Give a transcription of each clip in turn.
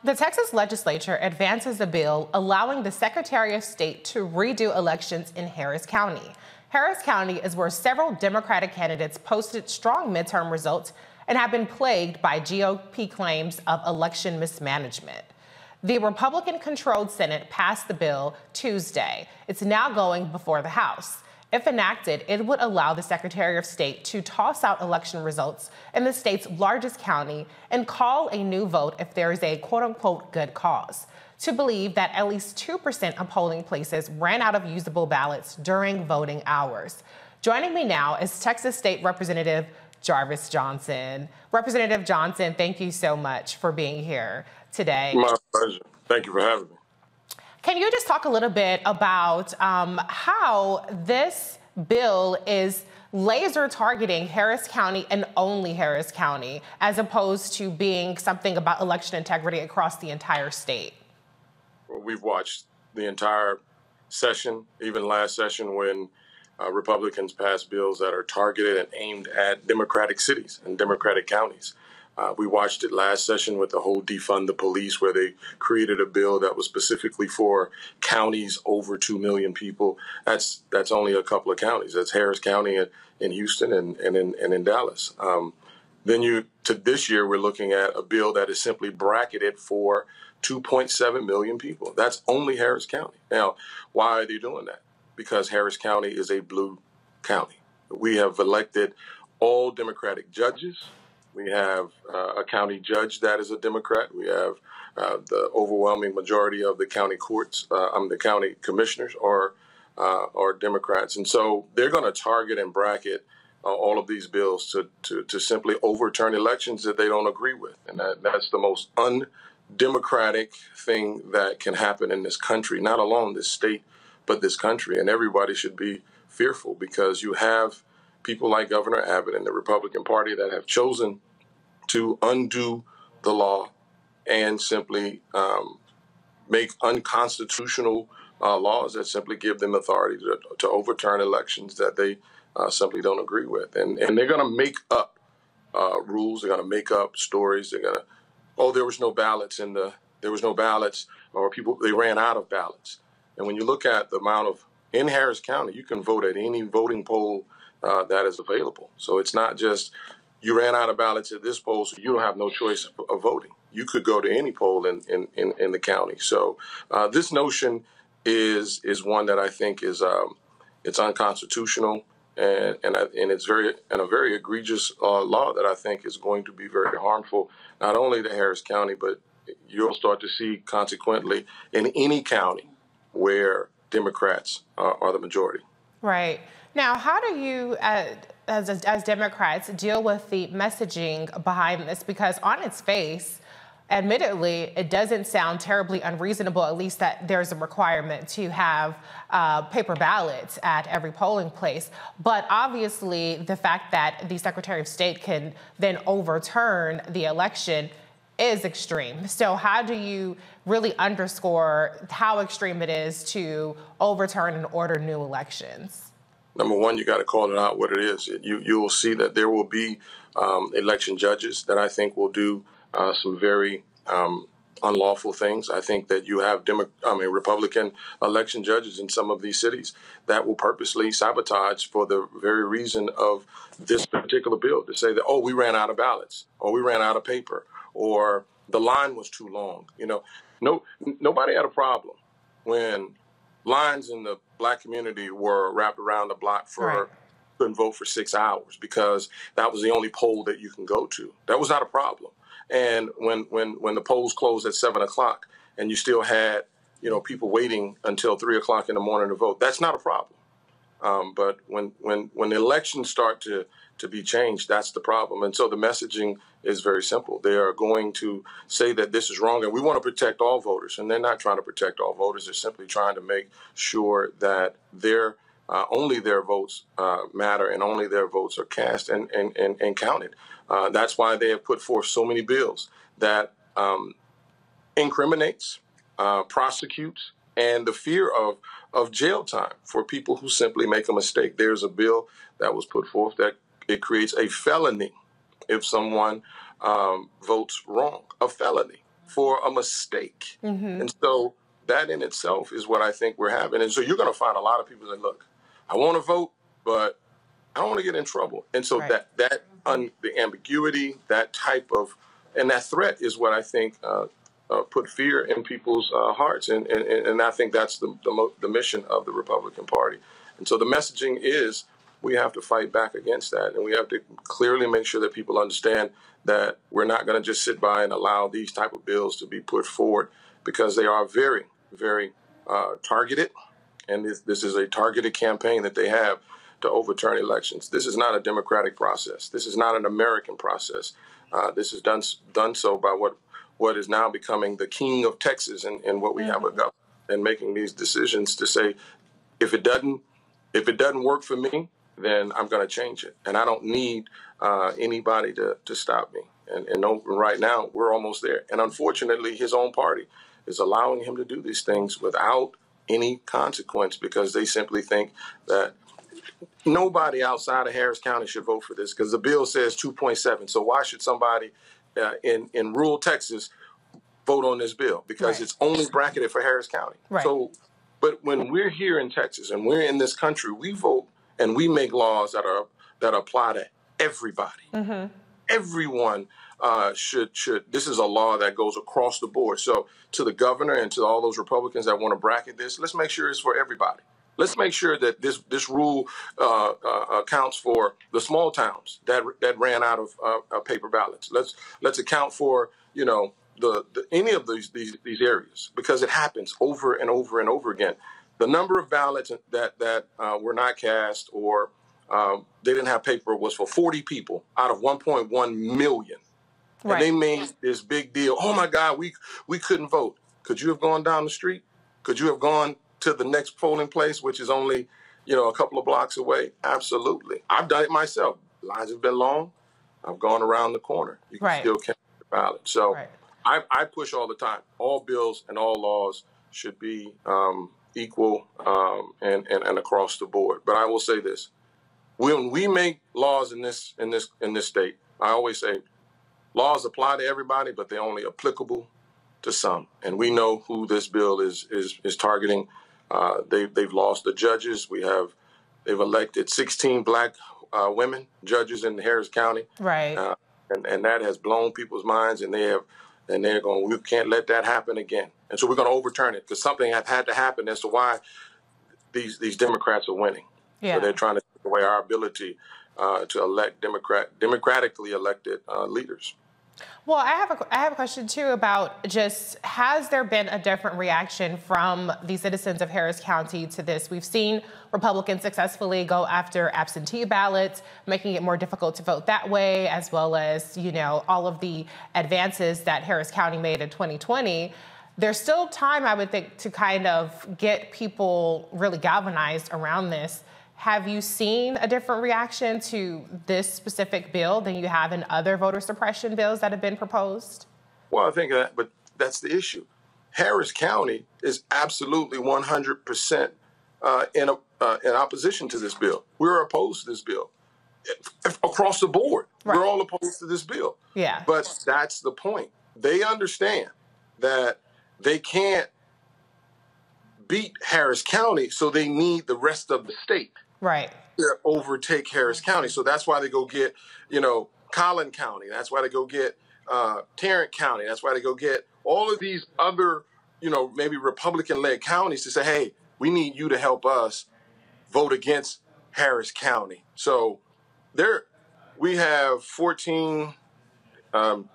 The Texas Legislature advances a bill allowing the Secretary of State to redo elections in Harris County. Harris County is where several Democratic candidates posted strong midterm results and have been plagued by GOP claims of election mismanagement. The Republican-controlled Senate passed the bill Tuesday. It's now going before the House. If enacted, it would allow the Secretary of State to toss out election results in the state's largest county and call a new vote if there is a quote-unquote good cause. To believe that at least 2% of polling places ran out of usable ballots during voting hours. Joining me now is Texas State Representative Jarvis Johnson. Representative Johnson, thank you so much for being here today. My pleasure. Thank you for having me. Can you just talk a little bit about how this bill is laser targeting Harris County and only Harris County, as opposed to being something about election integrity across the entire state? Well, we've watched the entire session, even last session when Republicans passed bills that are targeted and aimed at Democratic cities and Democratic counties. We watched it last session with the whole defund the police, where they created a bill that was specifically for counties over 2 million people. That's only a couple of counties. That's Harris County in Houston and in Dallas. Then to this year, we're looking at a bill that is simply bracketed for 2.7 million people. That's only Harris County. Now, why are they doing that? Because Harris County is a blue county. We have elected all Democratic judges. We have a county judge that is a Democrat. We have the overwhelming majority of the county courts, the county commissioners are Democrats. And so they're going to target and bracket all of these bills to simply overturn elections that they don't agree with. And that's the most undemocratic thing that can happen in this country, not alone this state, but this country. And everybody should be fearful, because you have people like Governor Abbott and the Republican Party that have chosen to undo the law and simply make unconstitutional laws that simply give them authority to overturn elections that they simply don't agree with. And they're going to make up rules. They're going to make up stories. They're going to, there was no ballots or they ran out of ballots. And when you look at the amount in Harris County, you can vote at any voting poll that is available. So it's not just you ran out of ballots at this poll, so you don't have no choice of voting. You could go to any poll in the county. So this notion is one that I think is it's unconstitutional, and it's a very egregious law that I think is going to be very harmful, not only to Harris County, but you'll start to see consequently in any county where Democrats are the majority. Right. Now, how do you, as Democrats, deal with the messaging behind this? Because on its face, admittedly, it doesn't sound terribly unreasonable, at least that there's a requirement to have paper ballots at every polling place. But obviously, the fact that the Secretary of State can then overturn the election is extreme. So how do you really underscore how extreme it is to overturn and order new elections? Number one, you got to call it out what it is. You will see that there will be election judges that I think will do some very unlawful things. I think that you have Republican election judges in some of these cities that will purposely sabotage for the very reason of this particular bill, to say that, we ran out of ballots, or we ran out of paper, or the line was too long. Nobody had a problem when lines in the Black community were wrapped around the block couldn't vote for 6 hours because that was the only poll that you can go to. That was not a problem. And when the polls closed at 7 o'clock and you still had people waiting until 3 o'clock in the morning to vote, that's not a problem. But when the elections start to be changed, that's the problem. And so the messaging is very simple. They are going to say that this is wrong, and we want to protect all voters. And they're not trying to protect all voters. They're simply trying to make sure that only their votes matter, and only their votes are cast and counted. That's why they have put forth so many bills that incriminates, prosecutes, and the fear of jail time for people who simply make a mistake. There's a bill that was put forth that it creates a felony if someone votes wrong. A felony for a mistake. And so that in itself is what I think we're having. And so you're going to find a lot of people that, look, I want to vote, but I don't want to get in trouble. And so the ambiguity, that type of, and that threat is what I think put fear in people's hearts. And I think that's the mission of the Republican Party. And so the messaging is we have to fight back against that. And we have to clearly make sure that people understand that we're not going to just sit by and allow these type of bills to be put forward, because they are very, very targeted. And this is a targeted campaign that they have to overturn elections. This is not a democratic process. This is not an American process. This is done so by what is now becoming the king of Texas, and what we have a government, and making these decisions to say, if it doesn't work for me, then I'm going to change it. And I don't need anybody to stop me. And right now, we're almost there. And unfortunately, his own party is allowing him to do these things without any consequence, because they simply think that nobody outside of Harris County should vote for this, because the bill says 2.7. So why should somebody in rural Texas vote on this bill? Because it's only bracketed for Harris County. So, but when we're here in Texas and we're in this country, we vote and we make laws that apply to everybody. Everyone should. This is a law that goes across the board. So to the governor and to all those Republicans that want to bracket this, let's make sure it's for everybody. Let's make sure that this rule accounts for the small towns that ran out of paper ballots. Let's account for any of these areas, because it happens over and over and over again. The number of ballots that were not cast or they didn't have paper was for 40 people out of 1.1 million. And they made this big deal. Oh my God, we couldn't vote. Could you have gone down the street? Could you have gone to the next polling place, which is only, a couple of blocks away? Absolutely. I've done it myself. Lines have been long. I've gone around the corner. You can still count the ballot. So I push all the time. All bills and all laws should be equal and across the board. But I will say this: when we make laws in this state, I always say laws apply to everybody, but they're only applicable to some. And we know who this bill is targeting. They've lost the judges. They've elected 16 black women judges in Harris County. And that has blown people's minds, and they're going, we can't let that happen again. And so we're going to overturn it, because something has had to happen as to why these Democrats are winning. So they're trying to take away our ability to elect democratically elected leaders. Well, I have a question too about just, has there been a different reaction from the citizens of Harris County to this? We've seen Republicans successfully go after absentee ballots, making it more difficult to vote that way, as well as, all of the advances that Harris County made in 2020. There's still time, I would think, to kind of get people really galvanized around this. Have you seen a different reaction to this specific bill than you have in other voter suppression bills that have been proposed? Well, I think but that's the issue. Harris County is absolutely 100% in opposition to this bill. We're opposed to this bill across the board. We're all opposed to this bill. But that's the point. They understand that they can't beat Harris County, so they need the rest of the state to overtake Harris County. So that's why they go get, Collin County. That's why they go get Tarrant County. That's why they go get all of these other, maybe Republican-led counties to say, hey, we need you to help us vote against Harris County. So we have 14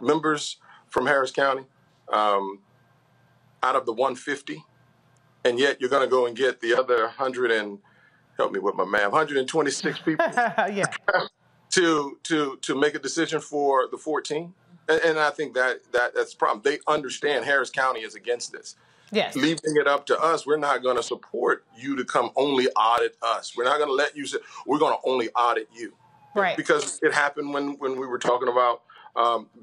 members from Harris County out of the 150. And yet you're going to go and get the other 100 and, help me with my math, 126 people to make a decision for the 14. And I think that's the problem. They understand Harris County is against this. Leaving it up to us, we're not going to support you to come only audit us. We're not going to let you say, we're going to only audit you. Because it happened when we were talking about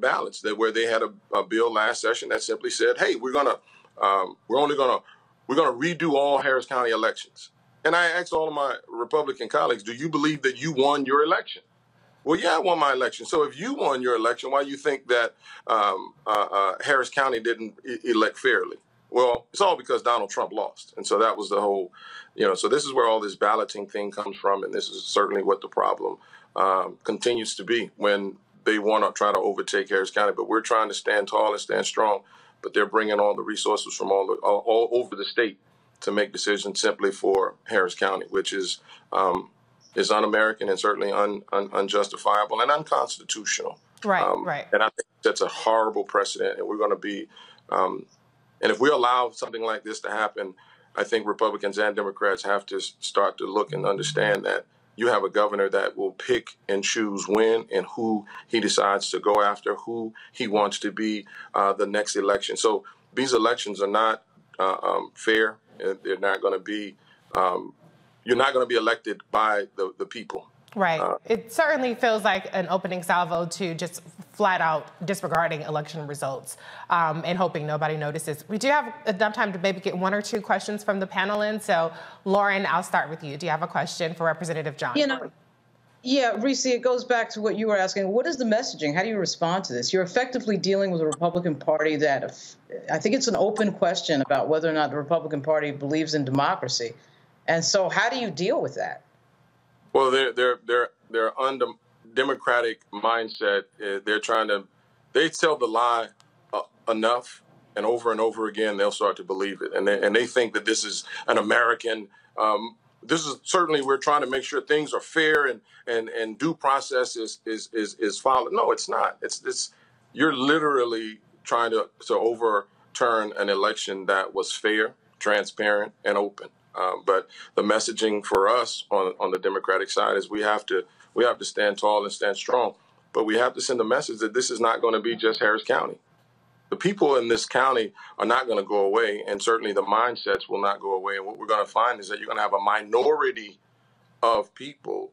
ballots, where they had a bill last session that simply said, hey, we're going to redo all Harris County elections. And I asked all of my Republican colleagues, do you believe that you won your election? Well, yeah, I won my election. So if you won your election, why do you think that Harris County didn't elect fairly? Well, it's all because Donald Trump lost. And so that was the whole, so this is where all this balloting thing comes from. And this is certainly what the problem continues to be when they want to try to overtake Harris County. But we're trying to stand tall and stand strong. But they're bringing all the resources from all over the state to make decisions simply for Harris County, which is un-American and certainly unjustifiable and unconstitutional. Right, right. And I think that's a horrible precedent. And we're going to be, and if we allow something like this to happen, I think Republicans and Democrats have to start to look and understand that you have a governor that will pick and choose when and who he decides to go after, who he wants to be the next election. So these elections are not fair. They're not going to be, you're not going to be elected by the people. Right. It certainly feels like an opening salvo to just flat out disregarding election results and hoping nobody notices. We do have enough time to maybe get one or two questions from the panel in. So, Lauren, I'll start with you. Do you have a question for Representative Johnson? Yeah, Reecie, it goes back to what you were asking. What is the messaging? How do you respond to this? You're effectively dealing with a Republican Party that I think it's an open question about whether or not the Republican Party believes in democracy. And so how do you deal with that? Well, they're undemocratic mindset. They tell the lie enough and over again, they'll start to believe it. And they think that this is an American, this is certainly, we're trying to make sure things are fair and due process is followed. No, it's not. You're literally trying to overturn an election that was fair, transparent, and open. But the messaging for us on the Democratic side is we have to stand tall and stand strong. But we have to send a message that this is not going to be just Harris County. The people in this county are not going to go away, and certainly the mindsets will not go away. And what we're going to find is that you're going to have a minority of people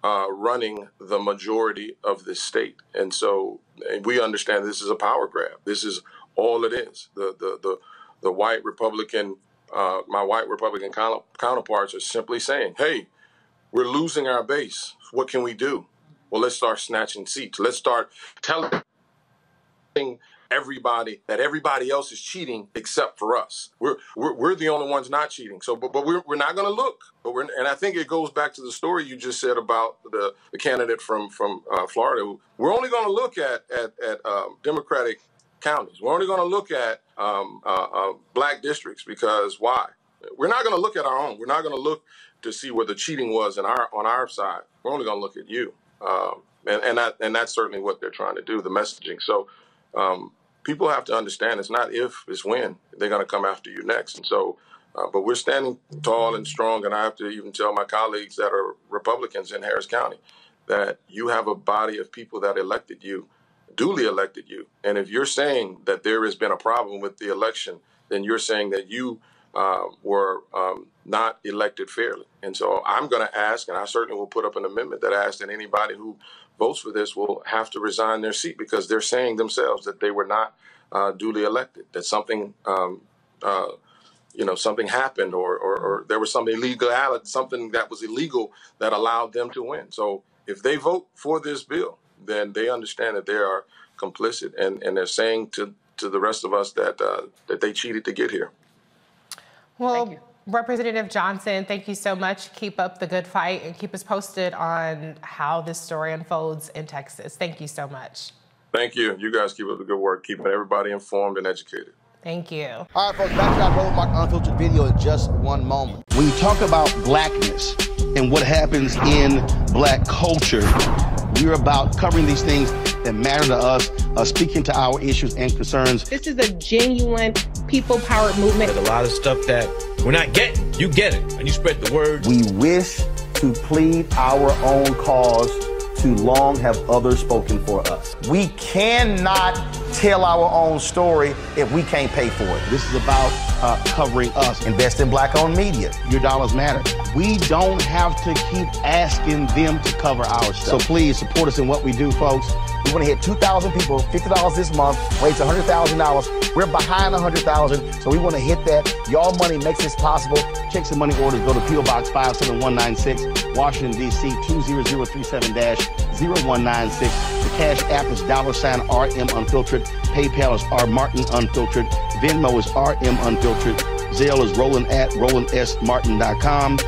running the majority of this state. And so we understand this is a power grab. This is all it is. The white Republican my white Republican counterparts are simply saying, hey, we're losing our base. What can we do? Well, let's start snatching seats. Let's start telling everybody that everybody else is cheating except for us. We're the only ones not cheating. So, but we're not going to look. And I think it goes back to the story you just said about the candidate from Florida. We're only going to look at Democratic counties. We're only going to look at black districts because why? We're not going to look at our own. We're not going to look to see where the cheating was on our side. We're only going to look at you. And that's certainly what they're trying to do, the messaging. So people have to understand it's not if, it's when they're going to come after you next. And so, but we're standing tall and strong. And I have to even tell my colleagues that are Republicans in Harris County that you have a body of people that elected you, duly elected you. And if you're saying that there has been a problem with the election, then you're saying that you were not elected fairly. And so I'm going to ask, and I certainly will put up an amendment that asks that anybody who votes for this will have to resign their seat because they're saying themselves that they were not duly elected, that something, something happened or there was some illegality, something that was illegal that allowed them to win. So if they vote for this bill, then they understand that they are complicit, and they're saying to the rest of us that that they cheated to get here. Well, Representative Johnson, thank you so much. Keep up the good fight and keep us posted on how this story unfolds in Texas. Thank you so much. Thank you. You guys keep up the good work, keeping everybody informed and educated. Thank you. All right, folks, back to our Roland Mark Unfiltered video in just one moment. When you talk about blackness and what happens in black culture, we're about covering these things that matter to us, speaking to our issues and concerns. This is a genuine people-powered movement. There's a lot of stuff that we're not getting. You get it, and you spread the word. We wish to plead our own cause. Too long have others spoken for us. We cannot tell our own story if we can't pay for it. This is about covering us. Invest in black-owned media. Your dollars matter. We don't have to keep asking them to cover our stuff. So please support us in what we do, folks. We want to hit 2,000 people, $50 this month, raise $100,000. We're behind 100,000, so we want to hit that. Y'all money makes this possible. Check some money orders. Go to P.O. Box 57196, Washington, D.C. 20037- 0196. The Cash App is $RM Unfiltered. PayPal is R Martin Unfiltered. Venmo is RM Unfiltered. Zelle is Roland at RolandSMartin.com.